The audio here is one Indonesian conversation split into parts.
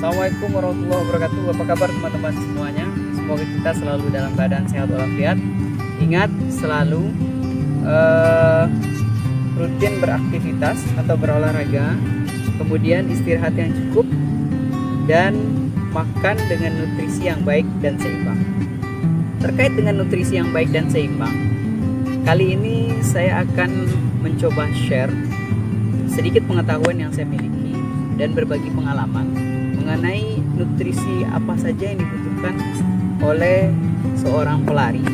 Assalamualaikum warahmatullahi wabarakatuh. Apa kabar teman-teman semuanya? Semoga kita selalu dalam keadaan sehat walafiat. Ingat selalu rutin beraktivitas atau berolahraga, kemudian istirahat yang cukup, dan makan dengan nutrisi yang baik dan seimbang. Terkait dengan nutrisi yang baik dan seimbang, kali ini saya akan mencoba share sedikit pengetahuan yang saya miliki dan berbagi pengalaman mengenai nutrisi apa saja yang dibutuhkan oleh seorang pelari,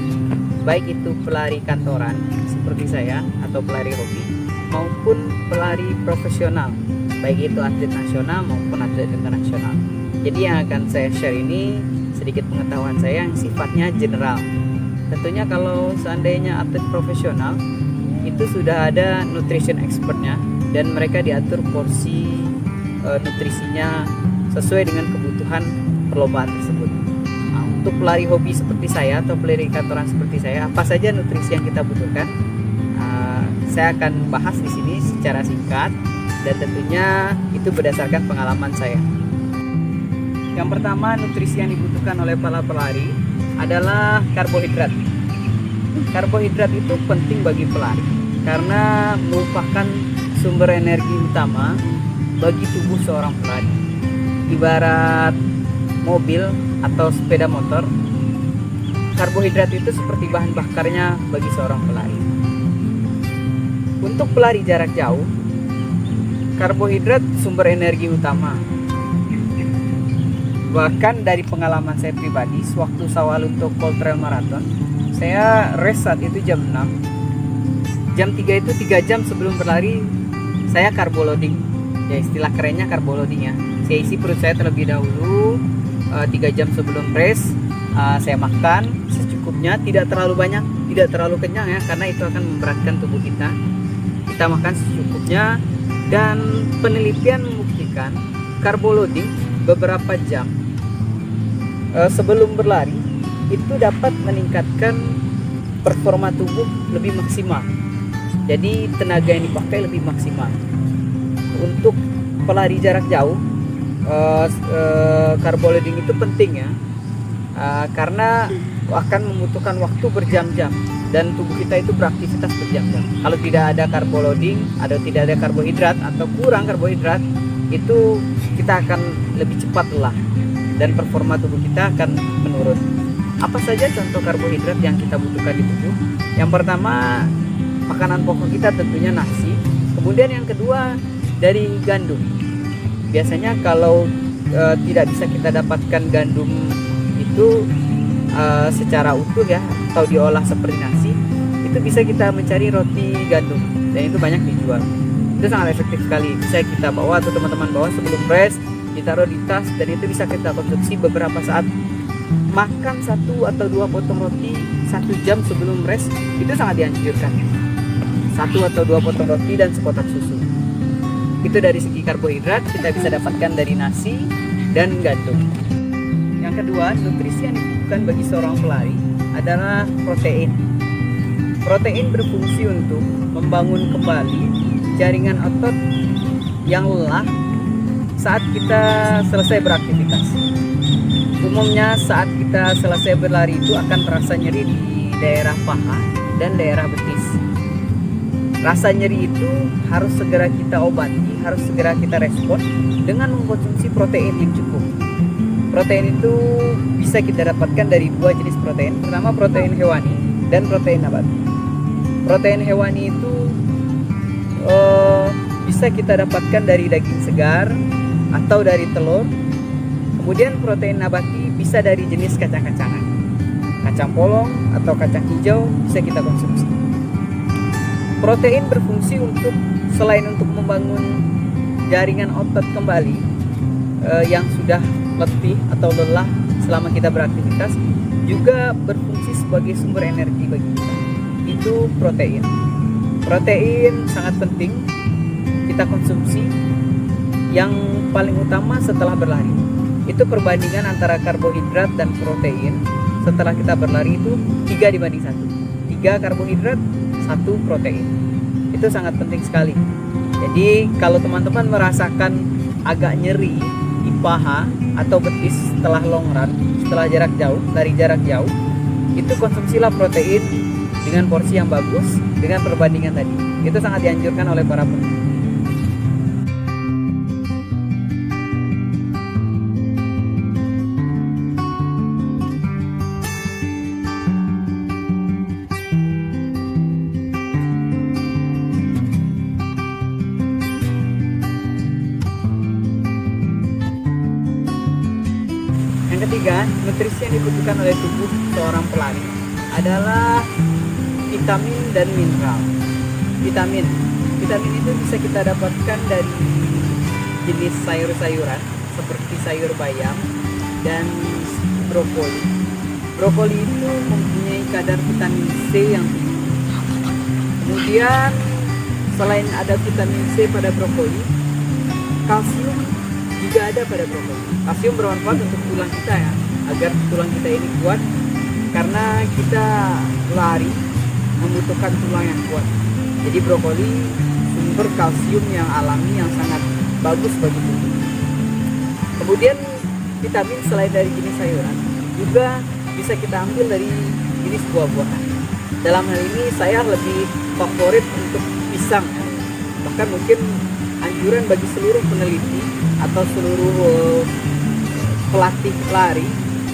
baik itu pelari kantoran seperti saya atau pelari hobi maupun pelari profesional, baik itu atlet nasional maupun atlet internasional. Jadi yang akan saya share ini sedikit pengetahuan saya yang sifatnya general. Tentunya kalau seandainya atlet profesional itu sudah ada nutrition expertnya dan mereka diatur porsi nutrisinya sesuai dengan kebutuhan perlombaan tersebut. Nah, untuk pelari hobi seperti saya atau pelari kantoran seperti saya, apa saja nutrisi yang kita butuhkan? Saya akan bahas di sini secara singkat dan tentunya itu berdasarkan pengalaman saya. Yang pertama, nutrisi yang dibutuhkan oleh para pelari adalah karbohidrat. Karbohidrat itu penting bagi pelari karena merupakan sumber energi utama bagi tubuh seorang pelari. Ibarat mobil atau sepeda motor, karbohidrat itu seperti bahan bakarnya bagi seorang pelari. Untuk pelari jarak jauh, karbohidrat sumber energi utama. Bahkan dari pengalaman saya pribadi, sewaktu awal untuk Cold Trail Marathon, saya race saat itu jam 6. Jam 3 itu 3 jam sebelum berlari, saya carbo loading. Ya, istilah kerennya carbo loading ya. Saya isi perut saya terlebih dahulu 3 jam sebelum race. Saya makan secukupnya, tidak terlalu banyak, tidak terlalu kenyang ya, karena itu akan memberatkan tubuh kita. Kita makan secukupnya, dan penelitian membuktikan carbo loading beberapa jam sebelum berlari itu dapat meningkatkan performa tubuh lebih maksimal. Jadi tenaga yang dipakai lebih maksimal. Untuk pelari jarak jauh, carbo loading itu penting ya, karena akan membutuhkan waktu berjam-jam dan tubuh kita itu beraktivitas berjam-jam. Kalau tidak ada carbo loading atau tidak ada karbohidrat atau kurang karbohidrat, itu kita akan lebih cepat lelah dan performa tubuh kita akan menurun. Apa saja contoh karbohidrat yang kita butuhkan di tubuh? Yang pertama, makanan pokok kita tentunya nasi. Kemudian yang kedua, dari gandum. Biasanya kalau tidak bisa kita dapatkan gandum itu secara utuh ya, atau diolah seperti nasi, itu bisa kita mencari roti gandum dan itu banyak dijual. Itu sangat efektif sekali, bisa kita bawa atau teman-teman bawa sebelum race, ditaruh di tas, dan itu bisa kita konsumsi beberapa saat. Makan 1 atau 2 potong roti 1 jam sebelum race itu sangat dianjurkan. 1 atau 2 potong roti dan sekotak susu. Itu dari segi karbohidrat kita bisa dapatkan dari nasi dan gandum. Yang kedua, nutrisi yang dibutuhkan bagi seorang pelari adalah protein. Protein berfungsi untuk membangun kembali jaringan otot yang lelah saat kita selesai beraktivitas. Umumnya saat kita selesai berlari itu akan terasa nyeri di daerah paha dan daerah betis. Rasa nyeri itu harus segera kita obati, harus segera kita respon dengan mengkonsumsi protein yang cukup. Protein itu bisa kita dapatkan dari 2 jenis protein. Pertama, protein hewani dan protein nabati. Protein hewani itu bisa kita dapatkan dari daging segar atau dari telur. Kemudian protein nabati bisa dari jenis kacang-kacangan, kacang polong atau kacang hijau bisa kita konsumsi. Protein berfungsi untuk, selain untuk membangun jaringan otot kembali yang sudah letih atau lelah selama kita beraktivitas, juga berfungsi sebagai sumber energi bagi kita. Itu protein. Protein sangat penting kita konsumsi. Yang paling utama setelah berlari itu perbandingan antara karbohidrat dan protein setelah kita berlari itu 3:1. 3 karbohidrat, 1 protein. Itu sangat penting sekali. Jadi kalau teman-teman merasakan agak nyeri, paha atau betis setelah long run, setelah jarak jauh, lari jarak jauh, itu konsumsilah protein dengan porsi yang bagus dengan perbandingan tadi. Itu sangat dianjurkan oleh para peneliti. Yang ketiga, nutrisi yang dibutuhkan oleh tubuh seorang pelari adalah vitamin dan mineral. Vitamin itu bisa kita dapatkan dari jenis sayur-sayuran seperti sayur bayam dan brokoli. Brokoli itu mempunyai kadar vitamin C yang tinggi. Kemudian selain ada vitamin C pada brokoli, kalsium juga ada pada brokoli. Kalsium bermanfaat untuk tulang kita ya, agar tulang kita ini kuat, karena kita lari membutuhkan tulang yang kuat. Jadi brokoli sumber kalsium yang alami yang sangat bagus bagi tubuh. Kemudian vitamin selain dari jenis sayuran juga bisa kita ambil dari jenis buah-buahan. Dalam hal ini saya lebih favorit untuk pisang ya. Bahkan mungkin anjuran bagi seluruh peneliti atau seluruh pelatih lari,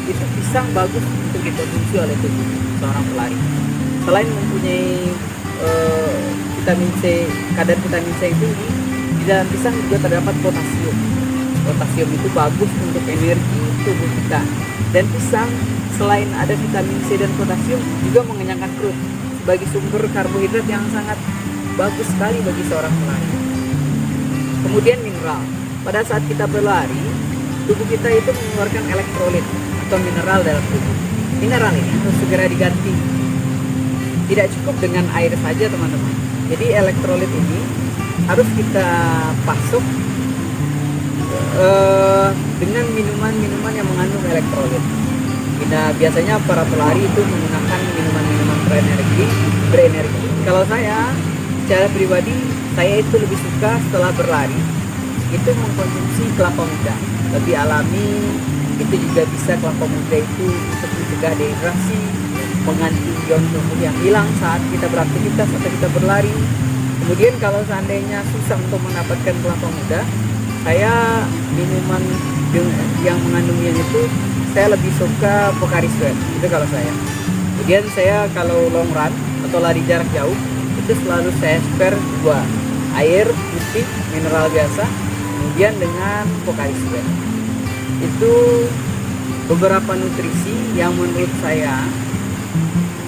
itu pisang bagus untuk dikonsumsi oleh tubuh seorang pelari. Selain mempunyai vitamin C, kadar vitamin C yang tinggi, di dalam pisang juga terdapat potasium. Potasium itu bagus untuk energi tubuh kita. Dan pisang selain ada vitamin C dan potasium juga mengenyangkan perut sebagai sumber karbohidrat yang sangat bagus sekali bagi seorang pelari. Kemudian mineral. Pada saat kita berlari, tubuh kita itu mengeluarkan elektrolit atau mineral dalam tubuh. Mineral ini harus segera diganti. Tidak cukup dengan air saja teman-teman. Jadi elektrolit ini harus kita pasok dengan minuman-minuman yang mengandung elektrolit. Biasanya para pelari itu menggunakan minuman-minuman berenergi. Kalau saya secara pribadi, saya itu lebih suka setelah berlari itu mengkonsumsi kelapa muda, lebih alami. Itu juga bisa kelapa muda itu untuk mencegah dehidrasi, mengganti ion tubuh yang hilang saat kita beraktivitas atau kita berlari. Kemudian kalau seandainya susah untuk mendapatkan kelapa muda, saya minuman yang mengandung ion itu saya lebih suka Pocari Sweat, itu kalau saya. Kemudian saya kalau long run atau lari jarak jauh itu selalu saya spare dua, air putih mineral biasa, kemudian dengan Pocari Sweat. Itu beberapa nutrisi yang menurut saya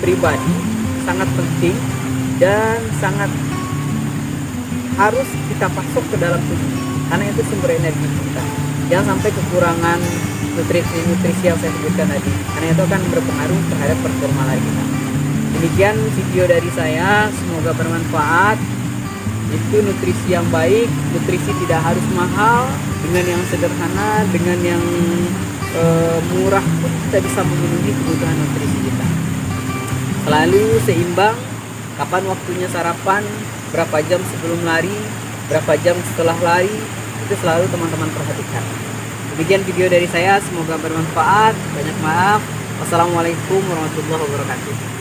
pribadi sangat penting dan sangat harus kita pasok ke dalam tubuh, karena itu sumber energi kita. Jangan sampai kekurangan nutrisi yang saya sebutkan tadi, karena itu akan berpengaruh terhadap performa lari kita. Demikian video dari saya, semoga bermanfaat. Itu nutrisi yang baik, nutrisi tidak harus mahal, dengan yang sederhana, dengan yang murah pun kita bisa memenuhi kebutuhan nutrisi kita. Selalu seimbang, kapan waktunya sarapan, berapa jam sebelum lari, berapa jam setelah lari, itu selalu teman-teman perhatikan. Demikian video dari saya, semoga bermanfaat. Banyak maaf. Wassalamualaikum warahmatullahi wabarakatuh.